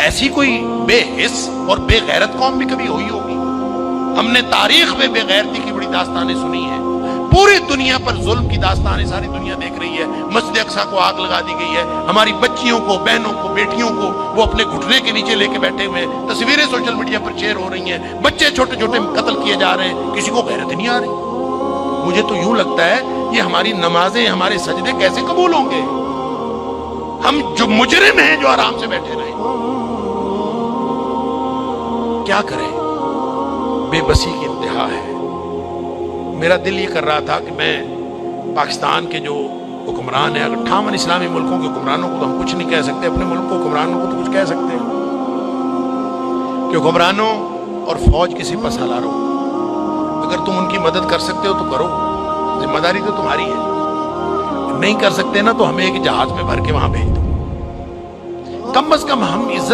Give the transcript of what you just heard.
ऐसी कोई बेहिस और बेगैरत कौम भी कभी हुई होगी? हमने तारीख में बेगैरती की बड़ी दास्तानें सुनी हैं। पूरी दुनिया पर जुल्म की दास्तानें सारी दुनिया देख रही है। मस्जिद अक्सा को आग लगा दी गई है, हमारी बच्चियों को, बहनों को, बेटियों को वो अपने घुटने के नीचे लेके बैठे हुए हैं। तस्वीरें सोशल मीडिया पर शेयर हो रही हैं, बच्चे छोटे छोटे कत्ल किए जा रहे हैं, किसी को गैरत नहीं आ रही। मुझे तो यूं लगता है ये हमारी नमाजें, हमारे सजदे कैसे कबूल होंगे? हम जो मुजरिम हैं जो आराम से बैठे रहे, क्या करें? बेबसी की इंतहा है। मेरा दिल ये कर रहा था कि मैं पाकिस्तान के जो हुक्मरान हैं, 58 इस्लामी मुल्कों के हुक्मरानों को तो हम कुछ नहीं कह सकते, अपने मुल्क के हुक्मरानों को तो कुछ कह सकते हैं कि हुक्मरानों और फौज किसी पर सालार हो, अगर तुम उनकी मदद कर सकते हो तो करो, जिम्मेदारी तो तुम्हारी है। नहीं कर सकते ना तो हमें एक जहाज में भर के वहां भेज दो। कम से कम हम इज्जत